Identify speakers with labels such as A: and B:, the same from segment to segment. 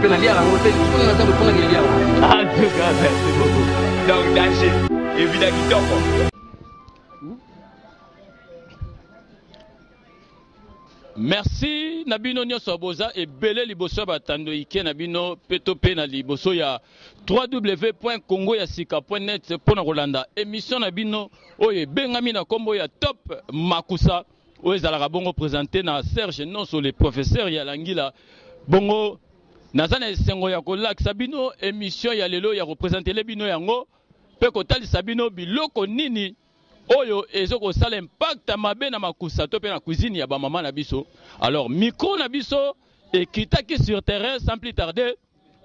A: tout cas, merci beaucoup. Donc, danger, évidemment. Merci Nabino Nyoso Boza et Belé Liboso Batando Ike Nabino Petope na Liboso ya www.congoyasika.net pour na Rolanda. Émission Nabino oye Bengami na kombo ya Top Makusa oye zalaka bongo présenté na Serge Nonso le professeur ya Langila bongo nazana esengo ya kolak Sabino émission ya lelo ya représenter le bino yango pe kotali Sabino biloko nini oyo ezoko sala impact mabe na makusa to pe na cuisine ya ba maman na biso. Alors micro na biso et kitaki sur terrain sans plus tarder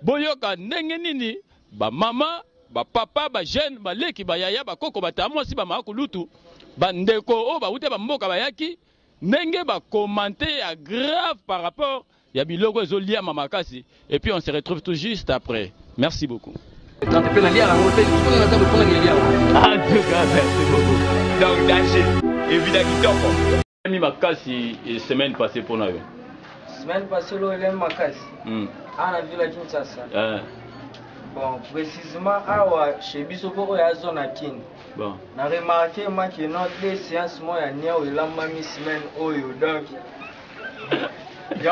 A: boyoka ndenge nini ba maman ba papa ba jeune ba leki ba yaya ba koko ba tamwa si ba makulutu ba ndeko o ba ute ba mboka ba yaki ndenge ba commenter ya grave par rapport ya biloko ezolia mamakasi et puis on se retrouve tout juste après. Merci beaucoup.
B: En tout cas, merci beaucoup.
A: Donc, danger, évidemment. J'ai ma casse la semaine passée pour nous.
C: Semaine passée, il y a ma casse. À la ville de Kinshasa. Bon, précisément, chez Bissoporo, il y a une zone à Kin.
A: Bon.
C: On a remarqué que notre séance, moi, il y a une semaine. Donc, il y a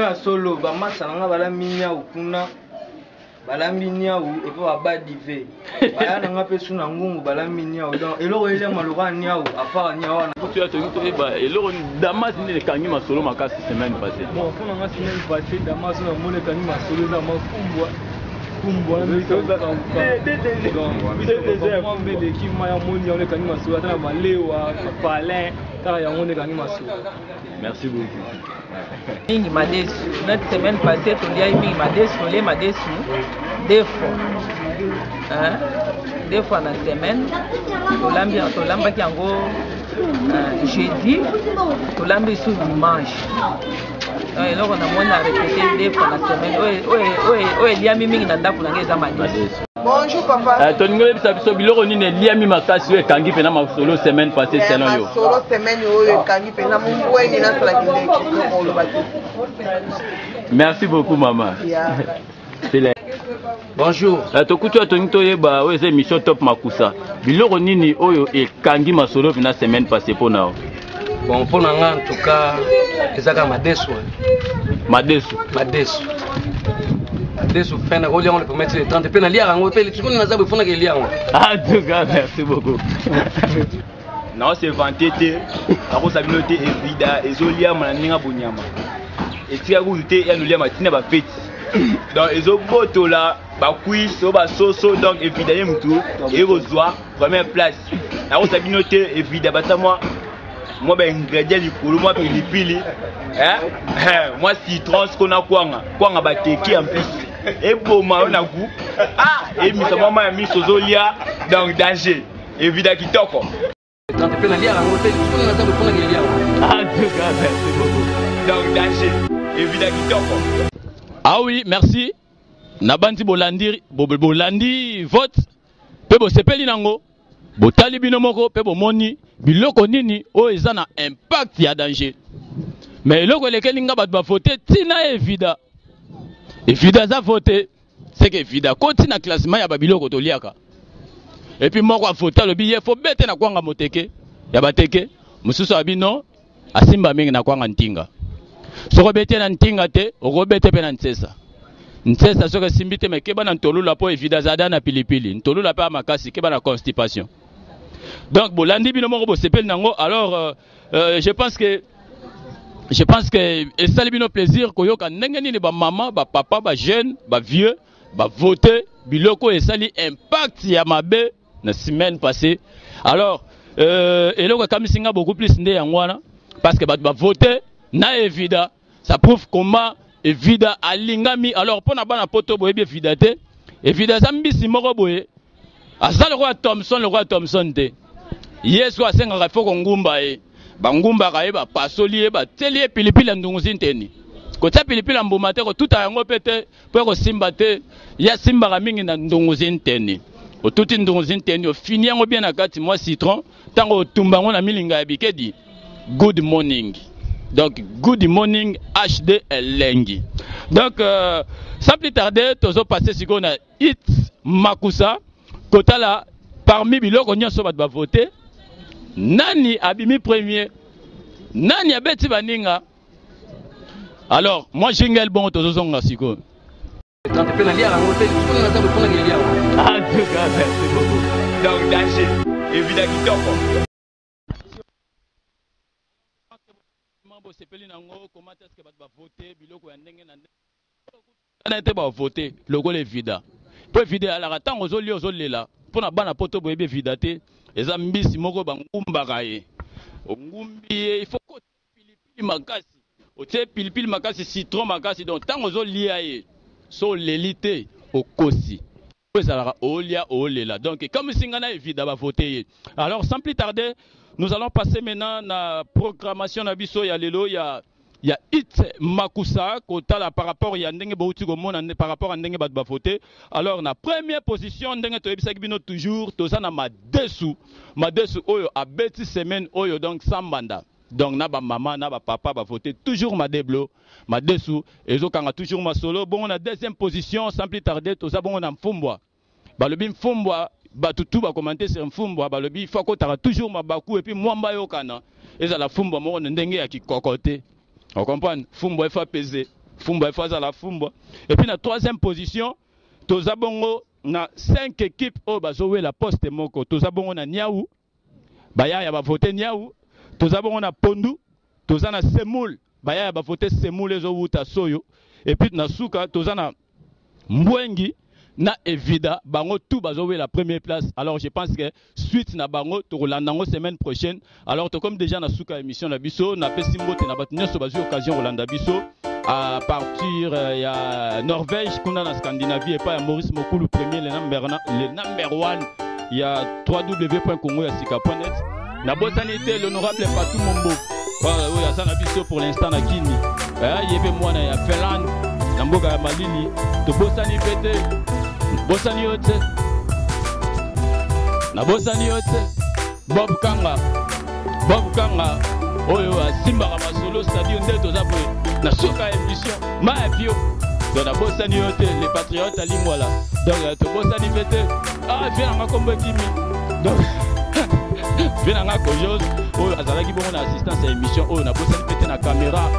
C: un solo. Il y a un balaminia ou et puis abadive baya na ngape suna ngungu balaminia ou donc eloko ile maluka nia ou afara nia wana
A: tu as tenu to ba eloko damas ni kangi masolo makasi semaine passée
C: bon pour na semaine passée damas na mole kangi masolo za mafumbwa kumbwa na toza donc mais l'équipe maya moni on kangi masolo ta balewa palin ta ya on kangi masolo.
A: Merci beaucoup.
D: Mingi madesu. Notre semaine passée, on y a eu mingi madesu, on les madesu deux fois. Hein? Deux fois dans la semaine. On l'a qui en gros jeudi, on l'a mis sous dimanche. Et là, on a répété deux fois dans la semaine. Il y a mingi dans pour la madesu.
E: Bonjour papa.
A: Toningole biso biloko nini liami makasi we kangi pena ma solo semaine passée selon yo.
E: Solo semaine yo kangi pena mungwe na sala kinde.
A: Merci beaucoup maman.
B: Bonjour.
A: Tokutu atonito yeba we c'est émission Top Makusa. Biloko nini oyo e kangi ma solo pena semaine passée pour nao.
B: Bon pour nga en tout cas ezaka madesu.
A: Madesu.
B: Madesu fena ko liango le promettre le 30 pena lia ngo pe le tsiko na za bofuna ke liango.
A: En tout cas, merci beaucoup. Non, c'est vanté te. Ako sabino te evida ezolia maninga bonyama. Et tia goûté ya nulia matina ba fete. Donc ezo botola ba quiz so ba soso donc evida yemtu et rozwa première place. Ako sabino te evida bata moi ba ingrédient likolo moi pilipili. Moi citron ce qu'on a kwanga ba teki en plus. Et pour moi on a goût. Et mi sa maman a mis sozolia donc danger. Evida kitoko.
B: En tout cas,
A: merci beaucoup. Donc danger. Evida kitoko. Ah oui, merci. Nabandi bolandi vote. Pe bo sepeli nango. Botali bino moko pe bo moni biloko nini o eza na impact ya danger. Mais eloko lekeli nga bat ba voter tina evida. Evida za voter, c'est que evida koti na classement ya ba biloko to liaka. Et puis moko a voter le billet faut bete na kwanga moteke ya bateke mususu abino asimba mingi na kwanga ntinga. Soko bete na ntinga te, oko bete pe na nsesa. Nsesa soko simbite me keba na ntolula po evida zada na pilipili. Ntolula pa makasi keba na constipation. Donc bolandi bino moko bo sepel nango alors je pense que et ça bino plaisir koyoka ndenge nini ba maman, ba papa, ba jeune, ba vieux, ba voter biloko et sali impact ya mabe la semaine passée. Alors et là comme singa beaucoup plus ndé yangwana parce que ba voter na evida ça prouve comment evida alingami alors pona bana poto boye evida te evida zambisi moko boye azal roi Thompson te yesu asenga foko ngumba e bangumba ka e ba pasoli e ba teli pilipili ndunguzi nteni ko tsa pilipili mbuma te ko tuta yango pete po ko simba te ya simba ka mingi na ndunguzi nteni o tuti ndunguzi nteni o fini yango bien na kati moi citron tango tumbango na milinga ya bikedi good morning Donc good morning HD Elengi. Donc sans plus tarder tozo passer si on a Hit Makusa kotala parmi biloko nyonso bat ba voter nani abimi premier nani abeti baninga. Alors moi jingle bon tozo zonga siko.
B: En tout cas,
A: merci beaucoup.
C: Donc danger évidemment kitoko.
A: Sepeli nango comment est-ce que va voter biloko ya ndenge na ndenge te ba voter logo le vida po vida ala ratango zoli ozolela pona bana poto boyebe vida te eza mbisi moko bangumbaka ye ongumbi il faut ko pilipili makasi otie pilipili makasi citron makasi donc tango zolia ye so lelite okosi ezalaka olia olela donc comme singana vida ba voter alors sans plus tarder. Nous allons passer maintenant à la programmation de Bisso. Il y a Hit Makusa par rapport à par rapport à Ndenge Badbafote. Alors, la première position, Ndenge Toebisakibino toujours, Tozana Madesu. Madesu Oyo a bêti semaine Oyo donc Sambanda. Donc, Naba maman, Naba papa, va voter toujours Madeblo, Madesu. Et Zokanga toujours ma solo. Bon, on a deuxième position, sans plus tarder, Toza bon on a Mfumbwa. Balobim Mfumbwa. Tout va commenter sur un fumbo balobi il faut que tu toujours mabaku et puis mwamba yokana et ça la fumbo mo ndenge ya kikokote on comprend fumbo il faut peser fumbo il faut ça la fumbo et puis la troisième position tozabongo na 5 équipes au bazowe la poste moko tozabongo na Niaou baya ya ba voter Niaou tozabongo na Pondu tozana Semoul baya ya ba voter Semoul ezo wuta soyo et puis na Suka tozana Mbwengi na Evida bango tout bazowe la première place. Alors je pense que suite na bango to rolandango semaine prochaine. Alors to comme déjà na suka émission na biso na pesimbote na batinyo so bazo occasion rolanda biso à partir ya Norvège kuna na Scandinavie et pas ya Maurice Mokulu premier le number 1 il y a www.congoyasika.net na bosanité l'honorable Fatou Mombo. Oui, ça na biso pour l'instant na Kini. Yebe mwana ya Finlande na mboka ya Malili to bosani pete bosani yote na bosani yote Bob Kanga oyo asimba ka masolo c'est-à-dire ndeto za boye na soka émission ma pio donc na bosani yote les patriotes alingwala donc to bosani pete viens nga kombo kimi donc viens nga kojos oyo azalaki bongo na assistance à émission oyo na bosani pete na caméra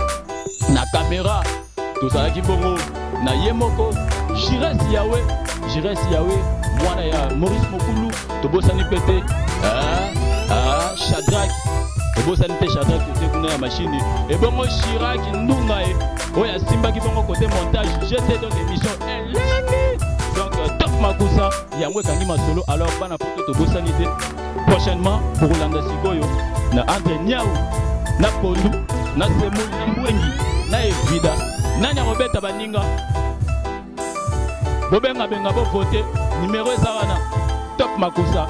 A: tout ça qui bongo na yemoko Jires Yahweh mwana ya Maurice Mokulu to bosani pete Shadrach to bosani te Shadrach côté kuna ya machine et bongo Chirac ndunga e oya simba ki bongo côté montage j'étais donc émission eleni donc Top Makusa yango kangi masolo alors bana poto to bosani te prochainement pour Rolanda Sikoyo na entre Niaou na Pondu na Semoul na Mbwengi na Evida nani robeta baninga bobenga benga bo voter numéro ezawana Top Makusa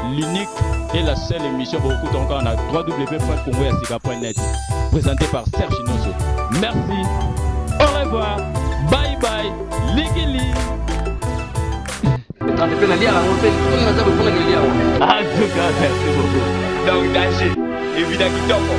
A: l'unique et la seule émission pour écouter encore na www.congoyasika.net présenté par Serge Nosso. Merci, au revoir, bye bye, ligili.
B: tout cas, merci beaucoup.
C: Donc danger évidemment kitoko.